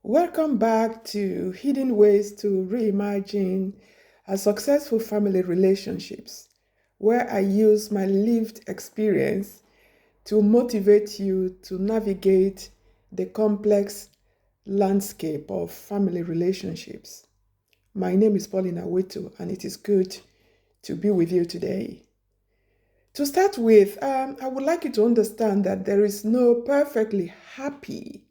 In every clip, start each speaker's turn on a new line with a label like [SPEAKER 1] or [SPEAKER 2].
[SPEAKER 1] Welcome back to Hidden Ways to Reimagine Successful Family Relationships, where I use my lived experience to motivate you to navigate the complex landscape of family relationships. My name is Pauline, and it is good to be with you today. To start with, I would like you to understand that there is no perfectly happy,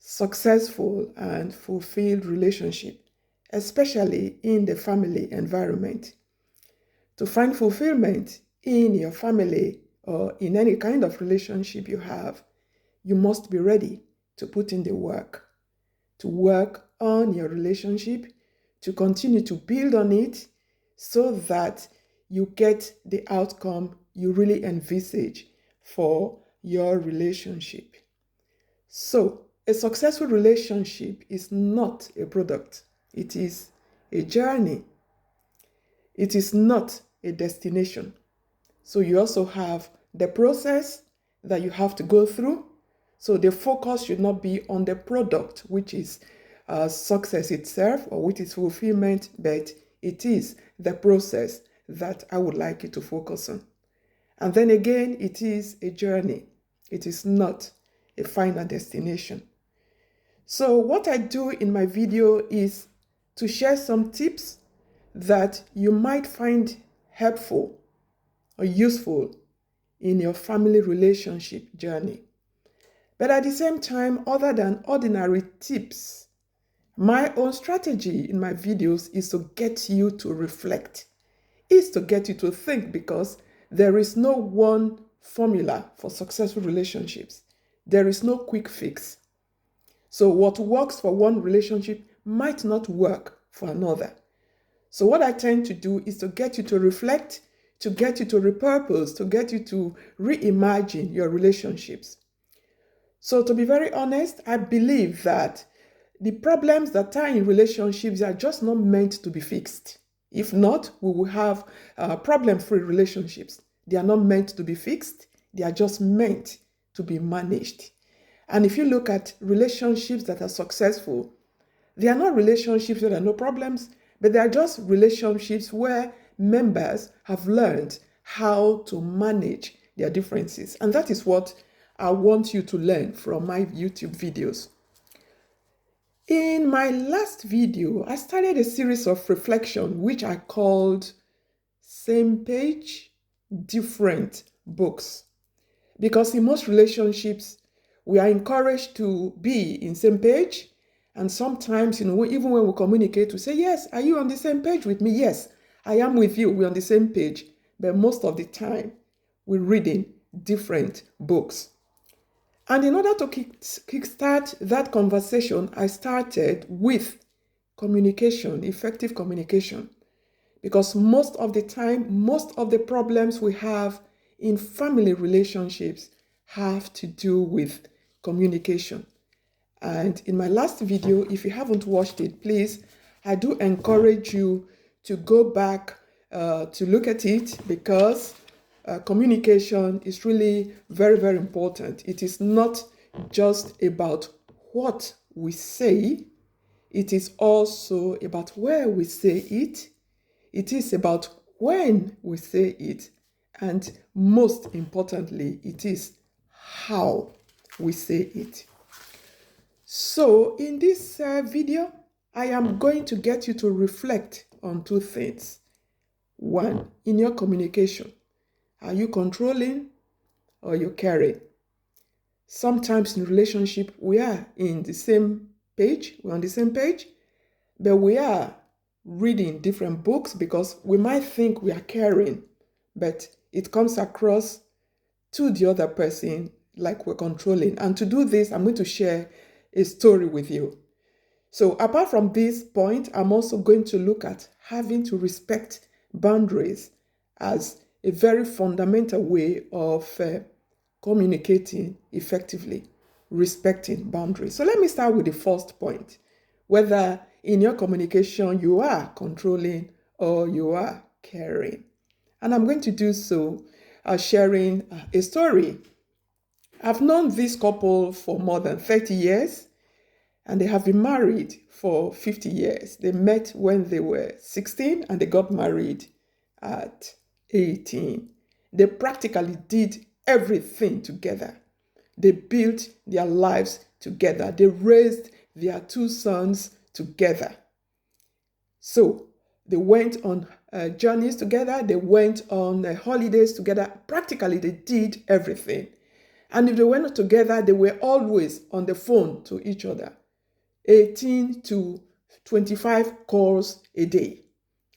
[SPEAKER 1] successful, and fulfilled relationship, especially in the family environment. To find fulfillment in your family or in any kind of relationship you have, you must be ready to put in the work, to work on your relationship, to continue to build on it so that you get the outcome you really envisage for your relationship. So, a successful relationship is not a product. It is a journey. It is not a destination. So you also have the process that you have to go through. So the focus should not be on the product, which is success itself or which is fulfillment, but it is the process that I would like you to focus on. And then again, it is a journey. It is not a final destination. So what I do in my video is to share some tips that you might find helpful or useful in your family relationship journey. But at the same time, other than ordinary tips, my own strategy in my videos is to get you to reflect, is to get you to think, because there is no one formula for successful relationships. There is no quick fix. So what works for one relationship might not work for another. So what I tend to do is to get you to reflect, to get you to repurpose, to get you to reimagine your relationships. So to be very honest, I believe that the problems that are in relationships are just not meant to be fixed. If not, we will have problem-free relationships. They are not meant to be fixed. They are just meant to be managed. And if you look at relationships that are successful, they are not relationships where there are no problems, but they are just relationships where members have learned how to manage their differences. And that is what I want you to learn from my YouTube videos. In my last video, I started a series of reflection, which I called Same Page, Different Books. Because in most relationships, we are encouraged to be in same page. And sometimes, even when we communicate, we say, yes, are you on the same page with me? Yes, I am with you. We're on the same page. But most of the time, we're reading different books. And in order to kickstart that conversation, I started with communication, effective communication. Because most of the time, most of the problems we have in family relationships have to do with communication. And in my last video, if you haven't watched it, please, I do encourage you to go back to look at it, because communication is really very, very important. It is not just about what we say. It is also about where we say it. It is about when we say it. And most importantly, it is how we say it. So in this video, I am going to get you to reflect on two things. One, in your communication, are you controlling or you caring? Sometimes in relationship, we are in the same page, we're on the same page, but we are reading different books because we might think we are caring, but it comes across to the other person like we're controlling. And to do this, I'm going to share a story with you. So apart from this point, I'm also going to look at having to respect boundaries as a very fundamental way of communicating effectively, respecting boundaries. So let me start with the first point, whether in your communication you are controlling or you are caring. And I'm going to do so sharing a story. I've known this couple for more than 30 years. and they have been married for 50 years. They met when they were 16 and they got married at 18. They practically did everything together. They built their lives together. They raised their two sons together. So they went on journeys together. They went on holidays together. Practically, they did everything. And if they were not together, they were always on the phone to each other. 18 to 25 calls a day.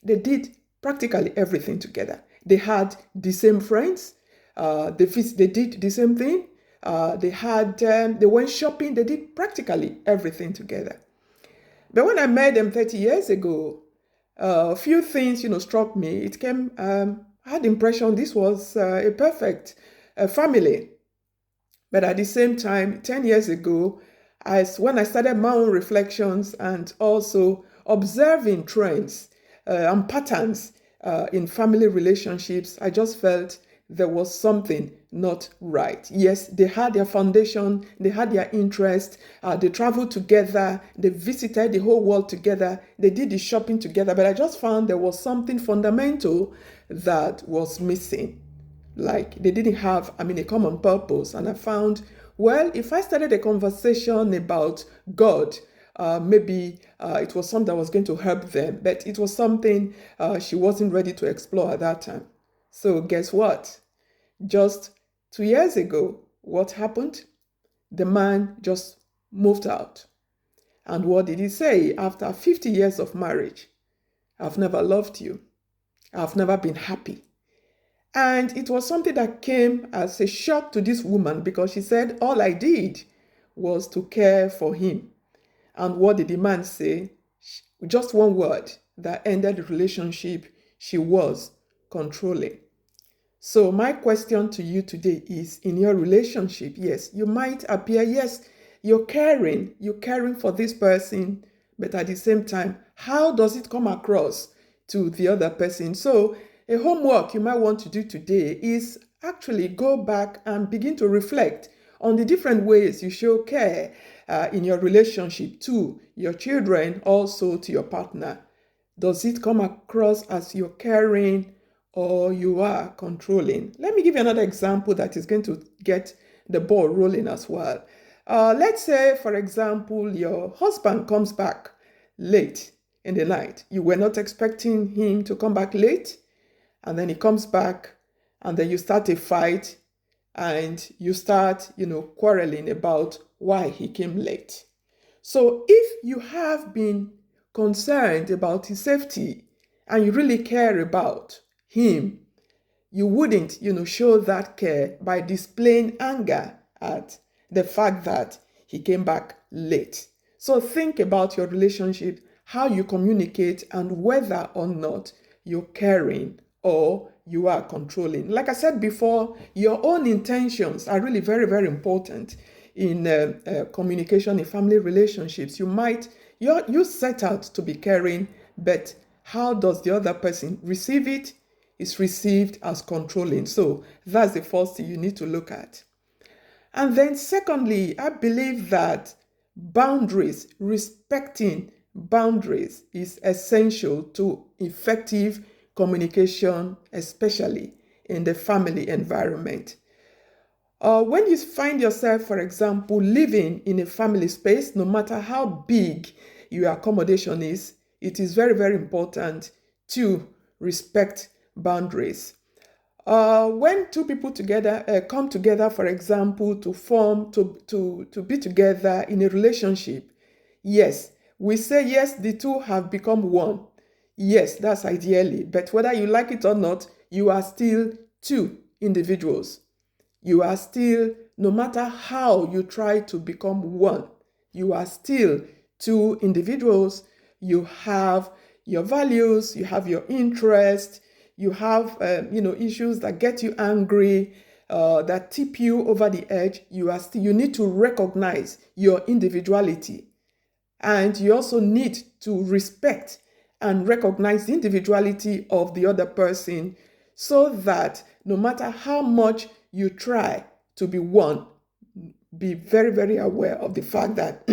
[SPEAKER 1] They did practically everything together. They had the same friends. They did the same thing. They went shopping. They did practically everything together. But when I met them 30 years ago, a few things, struck me. It came, I had the impression this was a perfect family. But at the same time, 10 years ago, when I started my own reflections and also observing trends and patterns in family relationships, I just felt there was something not right. Yes, they had their foundation, they had their interest, they traveled together, they visited the whole world together, they did the shopping together, but I just found there was something fundamental that was missing. Like they didn't have, a common purpose. And I found, well, if I started a conversation about God, maybe it was something that was going to help them, but it was something she wasn't ready to explore at that time. So guess what? Just 2 years ago, what happened? The man just moved out. And what did he say? After 50 years of marriage, I've never loved you. I've never been happy. And it was something that came as a shock to this woman because she said, all I did was to care for him. And what did the man say? Just one word that ended the relationship. She was controlling. So my question to you today is, in your relationship, yes, you might appear, yes, you're caring for this person, but at the same time, how does it come across to the other person? So a homework you might want to do today is actually go back and begin to reflect on the different ways you show care in your relationship to your children, also to your partner. Does it come across as you're caring or you are controlling? Let me give you another example that is going to get the ball rolling as well. Let's say, for example, your husband comes back late in the night. You were not expecting him to come back late, and then he comes back, and then you start a fight, and you start, quarreling about why he came late. So if you have been concerned about his safety and you really care about him, you wouldn't, show that care by displaying anger at the fact that he came back late. So think about your relationship, how you communicate, and whether or not you're caring or you are controlling. Like I said before, your own intentions are really very, very important in communication in family relationships. You set out to be caring, but how does the other person receive it? It's received as controlling. So that's the first thing you need to look at. And then secondly, I believe that respecting boundaries is essential to effective communication, especially in the family environment. When you find yourself, for example, living in a family space, no matter how big your accommodation is, it is very, very important to respect boundaries. When two people come together, for example, to be together in a relationship, yes, we say yes, the two have become one. Yes, that's ideally, but whether you like it or not, you are still two individuals. You are still, no matter how you try to become one, you are still two individuals. You have your values, you have your interests, you have issues that get you angry, that tip you over the edge. You need to recognize your individuality, and you also need to respect and recognize the individuality of the other person, so that no matter how much you try to be one, be very, very aware of the fact that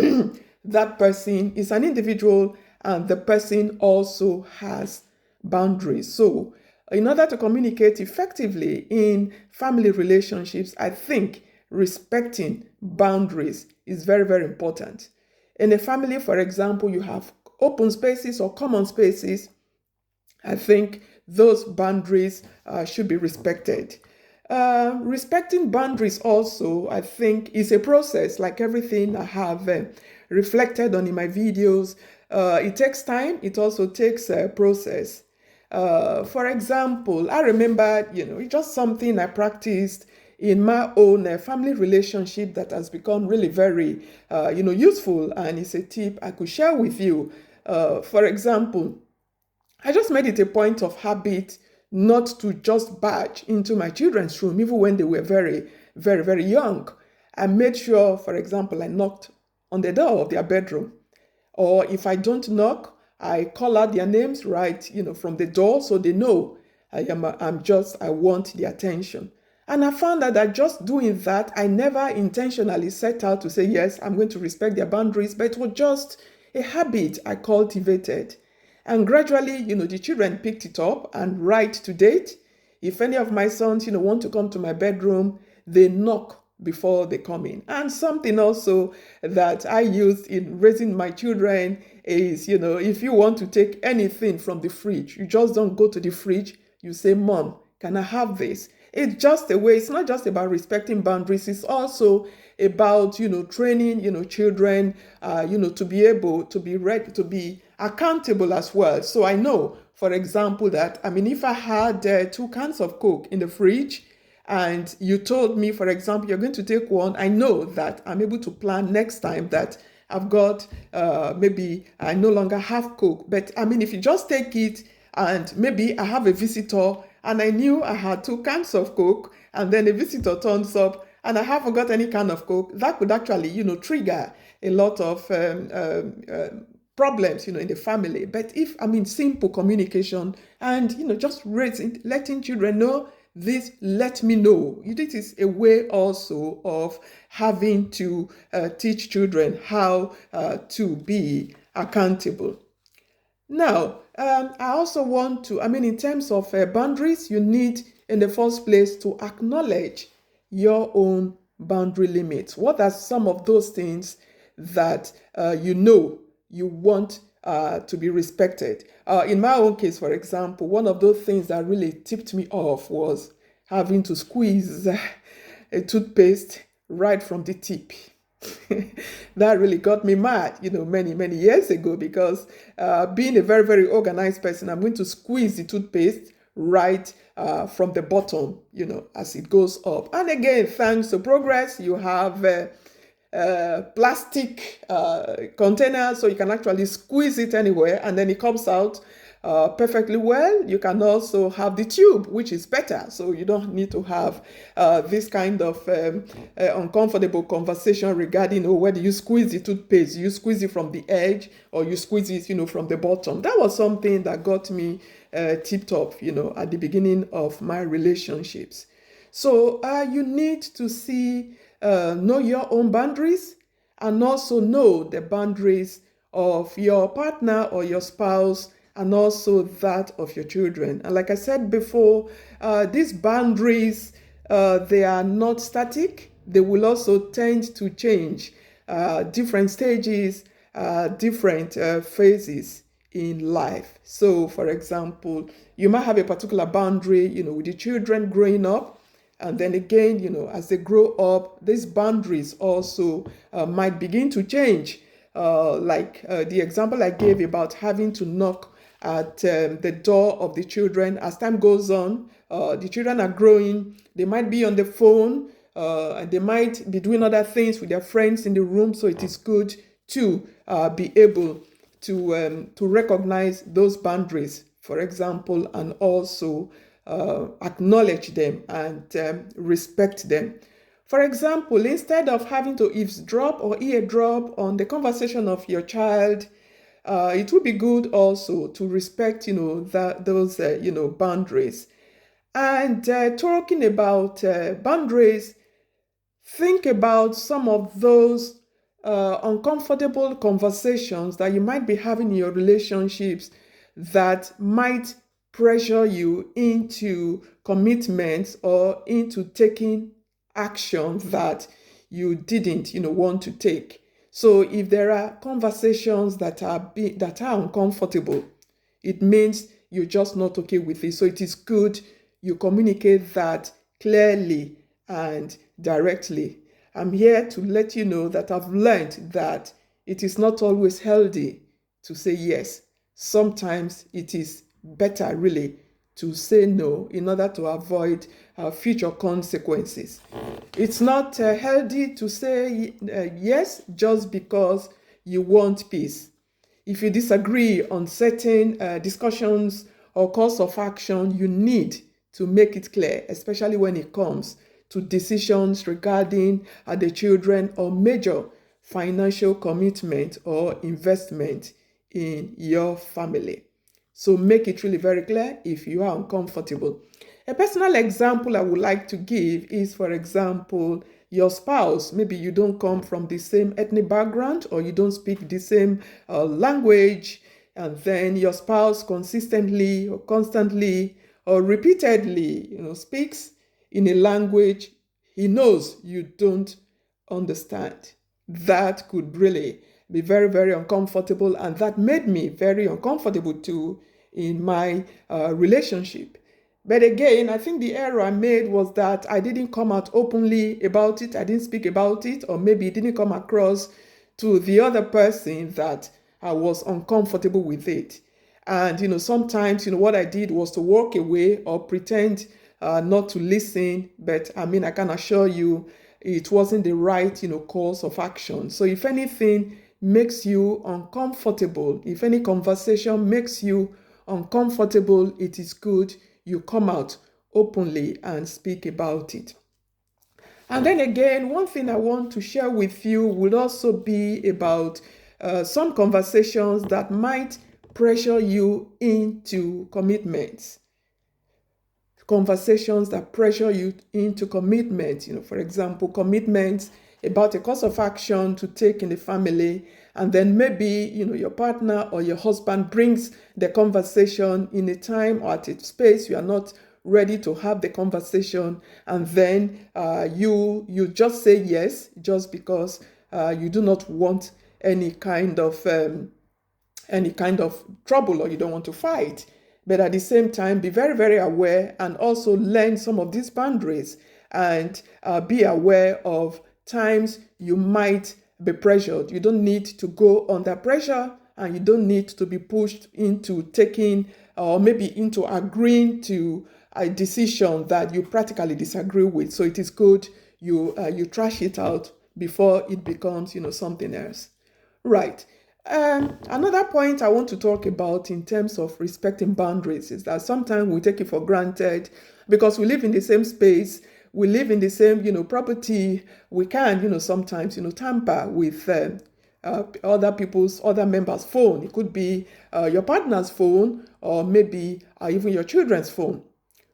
[SPEAKER 1] that person is an individual and the person also has boundaries. So, in order to communicate effectively in family relationships, I think respecting boundaries is very, very important. In a family, for example, you have open spaces or common spaces. I think those boundaries should be respected. Respecting boundaries also, I think, is a process like everything I have reflected on in my videos. It takes time. It also takes a process. For example, I remember, it's just something I practiced in my own family relationship that has become really very, useful, and it's a tip I could share with you. For example, I just made it a point of habit not to just barge into my children's room, even when they were very, very, very young. I made sure, for example, I knocked on the door of their bedroom. Or if I don't knock, I call out their names right, from the door so they know I want the attention. And I found that just doing that, I never intentionally set out to say, yes, I'm going to respect their boundaries, but it was just a habit I cultivated. And gradually, the children picked it up, and right to date, if any of my sons, want to come to my bedroom, they knock before they come in. And something also that I used in raising my children is, if you want to take anything from the fridge, you just don't go to the fridge, you say, Mom, can I have this? It's just a way. It's not just about respecting boundaries. It's also about, training, children, to be able to be ready, to be accountable as well. So I know, for example, that, if I had 2 cans of Coke in the fridge and you told me, for example, you're going to take one, I know that I'm able to plan next time that I've got, maybe I no longer have Coke. But if you just take it and maybe I have a visitor and I knew I had 2 cans of Coke, and then a visitor turns up and I haven't got any can of Coke, that could actually, trigger a lot of problems, in the family. But if, simple communication and, just letting children know this, let me know. This is a way also of having to teach children how to be accountable. Now, I also want to, in terms of boundaries, you need in the first place to acknowledge your own boundary limits. What are some of those things that you want to be respected? In my own case, for example, one of those things that really tipped me off was having to squeeze a toothpaste right from the tip. That really got me mad, many, many years ago, because being a very, very organized person, I'm going to squeeze the toothpaste right from the bottom, as it goes up. And again, thanks to progress, you have plastic containers, so you can actually squeeze it anywhere and then it comes out perfectly well. You can also have the tube, which is better, so you don't need to have this kind of uncomfortable conversation regarding whether you squeeze the toothpaste, you squeeze it from the edge or you squeeze it from the bottom. That was something that got me tipped off at the beginning of my relationships. So you need to know your own boundaries and also know the boundaries of your partner or your spouse, and also that of your children. And like I said before, these boundaries, they are not static. They will also tend to change different stages, different phases in life. So, for example, you might have a particular boundary, with the children growing up. And then again, as they grow up, these boundaries also might begin to change. Like the example I gave about having to knock at the door of the children. As time goes on, the children are growing. They might be on the phone, and they might be doing other things with their friends in the room. So it is good to be able to recognize those boundaries, for example, and also acknowledge them and respect them. For example, instead of having to eavesdrop or eardrop on the conversation of your child, it would be good also to respect, those, boundaries. And talking about boundaries, think about some of those uncomfortable conversations that you might be having in your relationships that might pressure you into commitments or into taking action that you didn't, want to take. So if there are conversations that are uncomfortable, it means you're just not okay with it. So it is good you communicate that clearly and directly. I'm here to let you know that I've learned that it is not always healthy to say yes. Sometimes it is better really to say no in order to avoid future consequences. It's not healthy to say yes just because you want peace. If you disagree on certain discussions or course of action, you need to make it clear, especially when it comes to decisions regarding the children or major financial commitment or investment in your family. So make it really very clear if you are uncomfortable. A personal example I would like to give is, for example, your spouse. Maybe you don't come from the same ethnic background or you don't speak the same language, and then your spouse consistently or constantly or repeatedly, speaks in a language he knows you don't understand. That could really be very, very uncomfortable, and that made me very uncomfortable too in my relationship. But again, I think the error I made was that I didn't come out openly about it. I didn't speak about it, or maybe it didn't come across to the other person that I was uncomfortable with it. And, sometimes, what I did was to walk away or pretend not to listen. But I can assure you it wasn't the right, course of action. So if anything makes you uncomfortable, if any conversation makes you uncomfortable, it is good you come out openly and speak about it. And then again, one thing I want to share with you would also be about some conversations that might pressure you into commitments. Conversations that pressure you into commitment. For example, commitments about a course of action to take in the family, and then maybe your partner or your husband brings the conversation in a time or at a space you are not ready to have the conversation, and then you just say yes just because you do not want any kind of trouble, or you don't want to fight. But at the same time, be very, very aware and also learn some of these boundaries, and be aware of times you might be pressured. You don't need to go under pressure, and you don't need to be pushed into taking or maybe into agreeing to a decision that you practically disagree with. So it is good you trash it out before it becomes something else. Right. Another point I want to talk about in terms of respecting boundaries is that sometimes we take it for granted because we live in the same space, we live in the same, property. We can, sometimes, tamper with other members' phone. It could be your partner's phone, or maybe even your children's phone.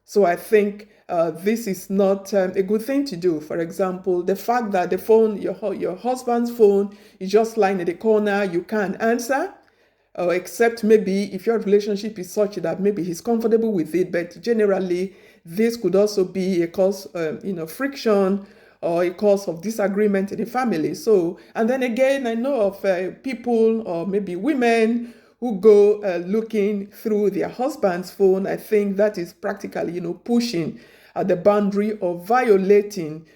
[SPEAKER 1] So I think this is not a good thing to do. For example, the fact that the phone, your husband's phone, is just lying in the corner, you can't answer, except maybe if your relationship is such that maybe he's comfortable with it. But generally, this could also be a cause, friction, or a cause of disagreement in the family. So, and then again, I know of people or maybe women who go looking through their husband's phone. I think that is practically, pushing the boundary of violating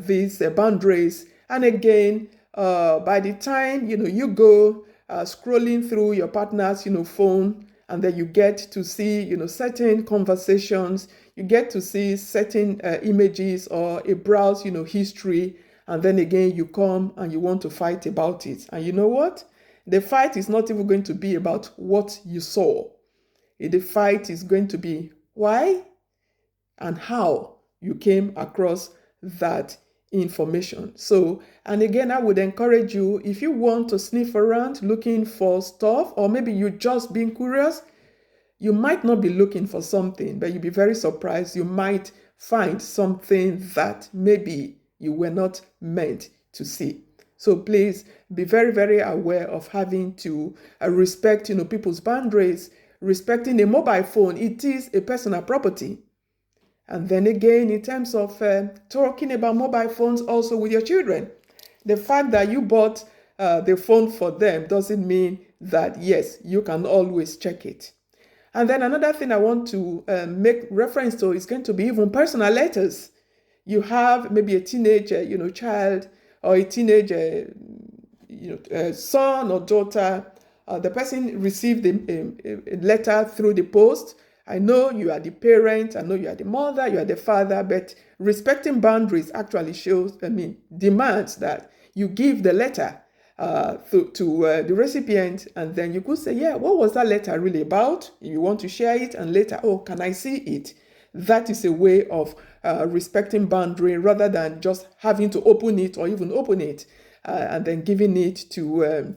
[SPEAKER 1] these boundaries. And again, by the time, you go scrolling through your partner's, phone, and then you get to see, certain conversations, you get to see certain images or a browse, history, and then again, you come and you want to fight about it. And you know what? The fight is not even going to be about what you saw. The fight is going to be why and how you came across that information. So, and again, I would encourage you, if you want to sniff around looking for stuff, or maybe you're just being curious, you might not be looking for something, but you'll be very surprised. You might find something that maybe you were not meant to see. So please be very, very aware of having to respect, people's boundaries. Respecting a mobile phone, it is a personal property. And then again, in terms of talking about mobile phones also with your children, the fact that you bought the phone for them doesn't mean that, yes, you can always check it. And then another thing I want to make reference to is going to be even personal letters. You have maybe a teenager, child, or a teenager, son or daughter. The person received a letter through the post. I know you are the parent, I know you are the mother, you are the father, but respecting boundaries actually demands that you give the letter to the recipient, and then you could say, yeah, what was that letter really about? If you want to share it, and later, oh, can I see it? That is a way of respecting boundary rather than just having to open it or even open it and then giving it to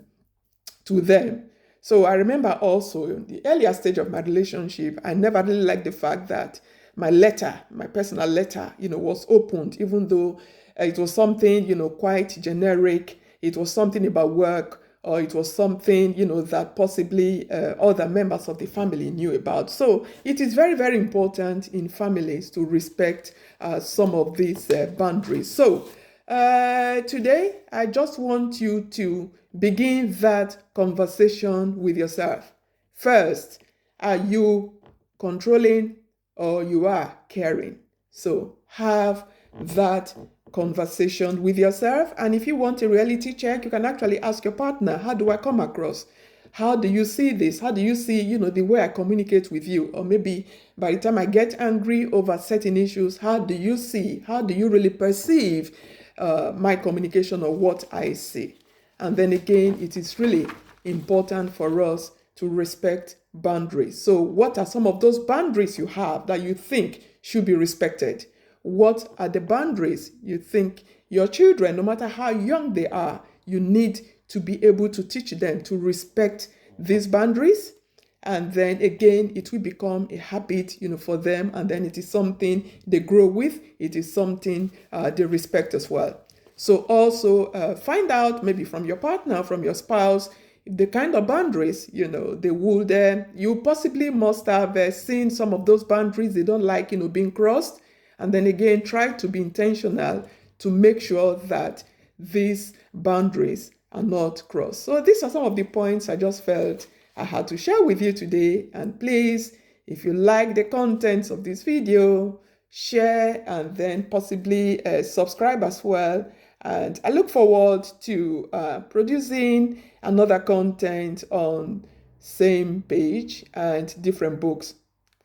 [SPEAKER 1] them. So I remember also in the earlier stage of my relationship, I never really liked the fact that my letter, my personal letter, was opened, even though it was something, quite generic. It was something about work, or it was something, that possibly other members of the family knew about. So it is very, very important in families to respect some of these boundaries. So today, I just want you to begin that conversation with yourself. First, are you controlling or you are caring? So have that conversation with yourself. And if you want a reality check, you can actually ask your partner, how do I come across? How do you see this? How do you see, the way I communicate with you? Or maybe by the time I get angry over certain issues, how do you see? How do you really perceive my communication or what I see? And then again, it is really important for us to respect boundaries. So what are some of those boundaries you have that you think should be respected? What are the boundaries you think your children, no matter how young they are, you need to be able to teach them to respect these boundaries? And then again, it will become a habit, for them. And then it is something they grow with. It is something they respect as well. So also find out maybe from your partner, from your spouse, the kind of boundaries, they would, you possibly must have seen some of those boundaries they don't like, being crossed. And then again, try to be intentional to make sure that these boundaries are not crossed. So these are some of the points I just felt I had to share with you today. And please, if you like the contents of this video, share and then possibly subscribe as well. And I look forward to producing another content on same page and different books.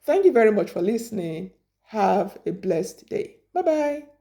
[SPEAKER 1] Thank you very much for listening. Have a blessed day. Bye-bye.